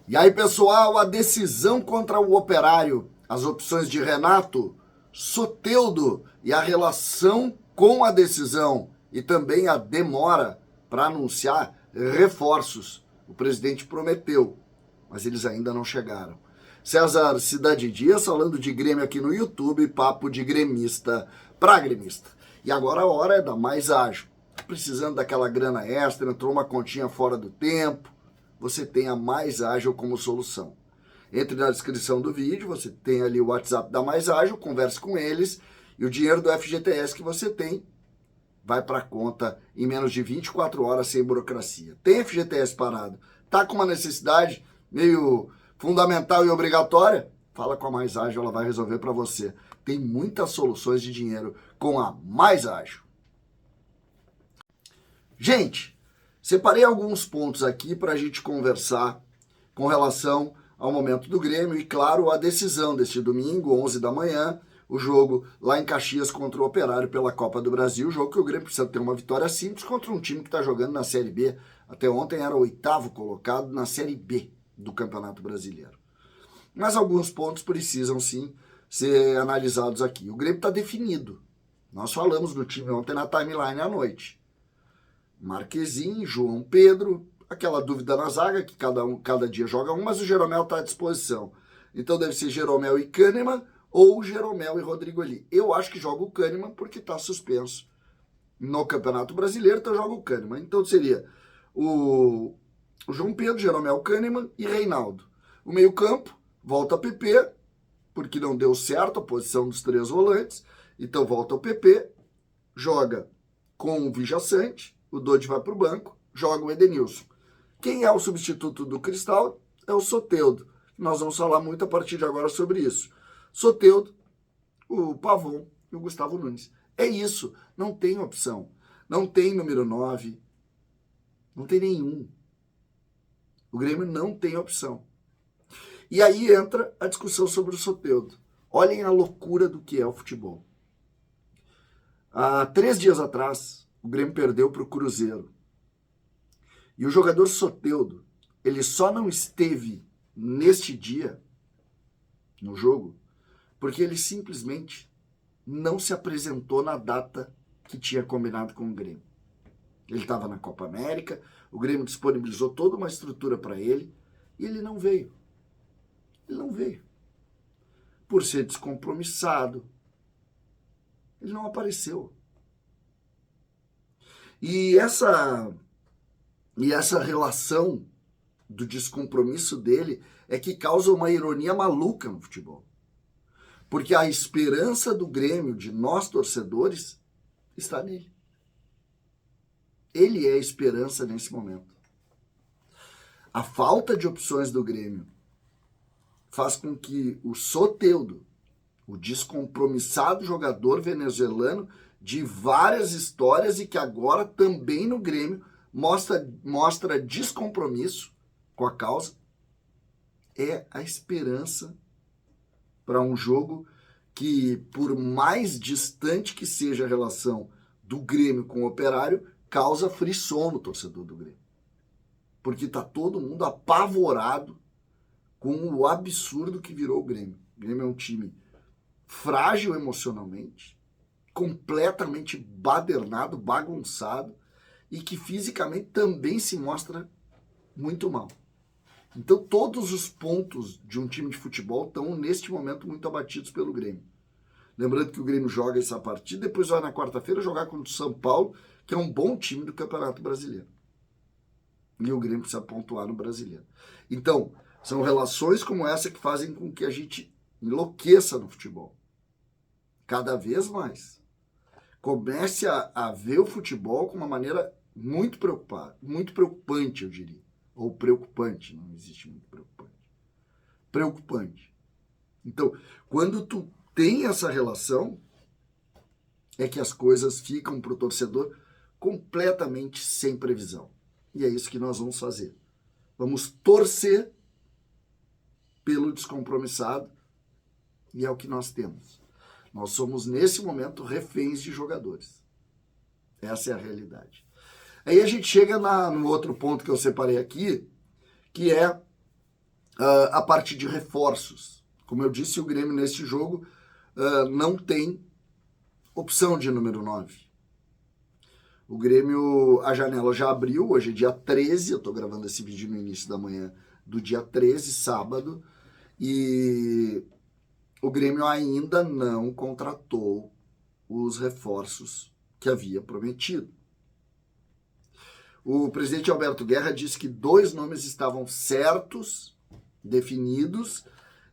E aí, pessoal, a decisão contra o Operário, as opções de Renato, Soteldo e a relação com a decisão e também a demora para anunciar reforços. O presidente prometeu, mas eles ainda não chegaram. César Cidade Dias falando de Grêmio aqui no YouTube, papo de gremista para gremista. E agora a hora é da Mais Ágil. Precisando daquela grana extra, entrou uma continha fora do tempo, você tem a Mais Ágil como solução. Entre na descrição do vídeo, você tem ali o WhatsApp da Mais Ágil, converse com eles e o dinheiro do FGTS que você tem vai para a conta em menos de 24 horas sem burocracia. Tem FGTS parado, tá com uma necessidade meio fundamental e obrigatória? Fala com a Mais Ágil, ela vai resolver para você. Tem muitas soluções de dinheiro com a Mais Ágil. Gente, separei alguns pontos aqui para a gente conversar com relação ao momento do Grêmio e, claro, a decisão deste domingo, 11 da manhã, o jogo lá em Caxias contra o Operário pela Copa do Brasil, jogo que o Grêmio precisa ter uma vitória simples contra um time que está jogando na Série B. Até ontem era o 8º colocado na Série B do Campeonato Brasileiro. Mas alguns pontos precisam, sim, ser analisados aqui. O Grêmio está definido. Nós falamos do time ontem na timeline à noite. Marquezinho, João Pedro, aquela dúvida na zaga, que cada dia joga um, mas o Jeromel está à disposição. Então deve ser Jeromel e Kahneman ou Jeromel e Rodrigo ali. Eu acho que joga o Kahneman porque está suspenso no Campeonato Brasileiro, então joga o Kahneman. Então seria o João Pedro, Jeromel, Kahneman e Reinaldo. O meio-campo, volta a PP, porque não deu certo a posição dos 3 volantes, então volta o PP, joga com o Vijaçante, o Dodi vai para o banco, joga o Edenilson. Quem é o substituto do Cristal? É o Soteldo. Nós vamos falar muito a partir de agora sobre isso. Soteldo, o Pavon e o Gustavo Nunes. É isso, não tem opção. Não tem número 9, não tem nenhum. O Grêmio não tem opção. E aí entra a discussão sobre o Soteldo. Olhem a loucura do que é o futebol. Há 3 dias atrás, o Grêmio perdeu para o Cruzeiro. E o jogador Soteldo, ele só não esteve neste dia, no jogo, porque ele simplesmente não se apresentou na data que tinha combinado com o Grêmio. Ele estava na Copa América, o Grêmio disponibilizou toda uma estrutura para ele, e ele não veio. Ele não veio. Por ser descompromissado, ele não apareceu. E essa relação do descompromisso dele é que causa uma ironia maluca no futebol. Porque a esperança do Grêmio, de nós torcedores, está nele. Ele é a esperança nesse momento. A falta de opções do Grêmio faz com que o Soteldo, o descompromissado jogador venezuelano de várias histórias e que agora também no Grêmio mostra descompromisso com a causa, é a esperança para um jogo que, por mais distante que seja a relação do Grêmio com o Operário, causa frisson no torcedor do Grêmio. Porque está todo mundo apavorado com o absurdo que virou o Grêmio. O Grêmio é um time frágil emocionalmente, completamente badernado, bagunçado, e que fisicamente também se mostra muito mal. Então todos os pontos de um time de futebol estão neste momento muito abatidos pelo Grêmio. Lembrando que o Grêmio joga essa partida, depois vai na quarta-feira jogar contra o São Paulo, que é um bom time do Campeonato Brasileiro. E o Grêmio precisa pontuar no Brasileiro. Então, são relações como essa que fazem com que a gente enlouqueça no futebol. Cada vez mais. Comece a ver o futebol com uma maneira muito preocupante, eu diria. Ou preocupante, não existe muito preocupante. Preocupante. Então, quando tu tem essa relação, é que as coisas ficam para o torcedor completamente sem previsão. E é isso que nós vamos fazer. Vamos torcer pelo descompromissado, e é o que nós temos. Nós somos, nesse momento, reféns de jogadores. Essa é a realidade. Aí a gente chega no outro ponto que eu separei aqui, que é A parte de reforços. Como eu disse, o Grêmio nesse jogo não tem opção de número 9. O Grêmio, a janela já abriu, hoje é dia 13, eu estou gravando esse vídeo no início da manhã do dia 13, sábado, e o Grêmio ainda não contratou os reforços que havia prometido. O presidente Alberto Guerra disse que 2 nomes estavam certos, definidos,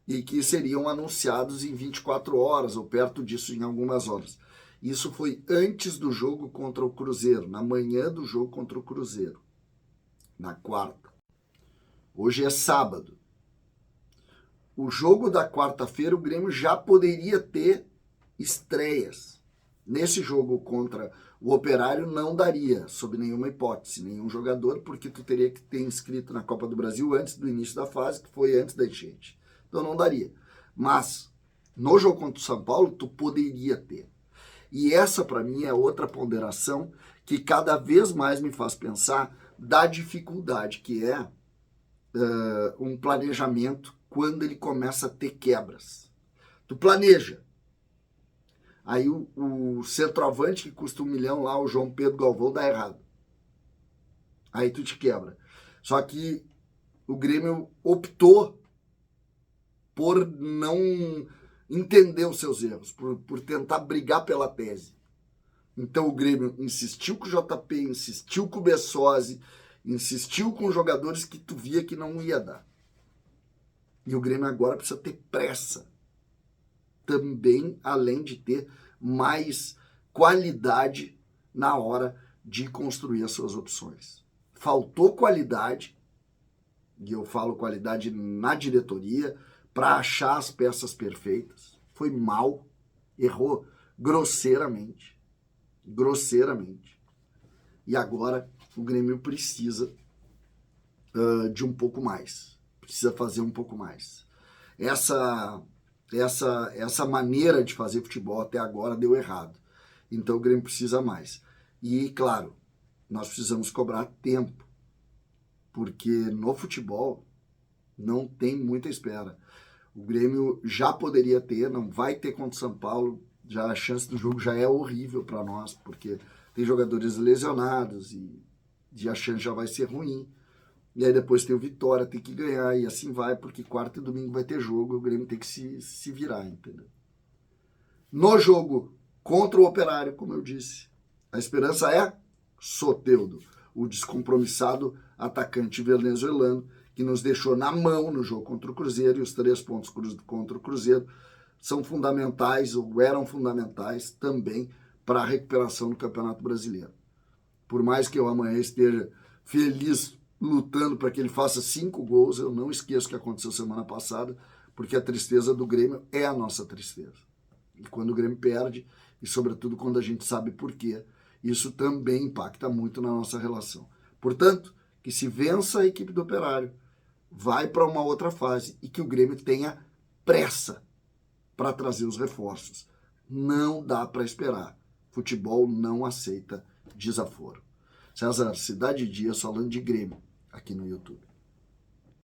e que seriam anunciados em 24 horas, ou perto disso em algumas horas. Isso foi antes do jogo contra o Cruzeiro, na manhã do jogo contra o Cruzeiro, na quarta. Hoje é sábado. O jogo da quarta-feira, o Grêmio já poderia ter estreias. Nesse jogo contra o Operário não daria, sob nenhuma hipótese, nenhum jogador, porque tu teria que ter inscrito na Copa do Brasil antes do início da fase, que foi antes da enchente. Então não daria. Mas no jogo contra o São Paulo, tu poderia ter. E essa, para mim, é outra ponderação que cada vez mais me faz pensar da dificuldade que é um planejamento quando ele começa a ter quebras. Tu planeja. Aí o centroavante que custa 1 milhão lá, o João Pedro Galvão, dá errado. Aí tu te quebra. Só que o Grêmio optou por não entender os seus erros, por tentar brigar pela tese. Então o Grêmio insistiu com o JP, insistiu com o Bessosi, insistiu com jogadores que tu via que não ia dar. E o Grêmio agora precisa ter pressa. Também, além de ter mais qualidade na hora de construir as suas opções. Faltou qualidade, e eu falo qualidade na diretoria, para achar as peças perfeitas. Foi mal, errou grosseiramente. E agora o Grêmio precisa de um pouco mais. Precisa fazer um pouco mais. Essa maneira de fazer futebol até agora deu errado. Então o Grêmio precisa mais. E, claro, nós precisamos cobrar tempo. Porque no futebol não tem muita espera. O Grêmio já poderia ter, não vai ter contra o São Paulo. Já a chance do jogo já é horrível para nós, porque tem jogadores lesionados e a chance já vai ser ruim. E aí depois tem o Vitória, tem que ganhar, e assim vai, porque quarta e domingo vai ter jogo, o Grêmio tem que se virar, entendeu? No jogo contra o Operário, como eu disse, a esperança é Soteldo, o descompromissado atacante venezuelano, que nos deixou na mão no jogo contra o Cruzeiro, e os 3 pontos contra o Cruzeiro são fundamentais, ou eram fundamentais também para a recuperação do Campeonato Brasileiro. Por mais que eu amanhã esteja feliz lutando para que ele faça 5 gols, eu não esqueço o que aconteceu semana passada, porque a tristeza do Grêmio é a nossa tristeza. E quando o Grêmio perde, e sobretudo quando a gente sabe por quê, isso também impacta muito na nossa relação. Portanto, que se vença a equipe do Operário, vai para uma outra fase e que o Grêmio tenha pressa para trazer os reforços. Não dá para esperar. Futebol não aceita desaforo. César, Cidade Dias falando de Grêmio aqui no YouTube.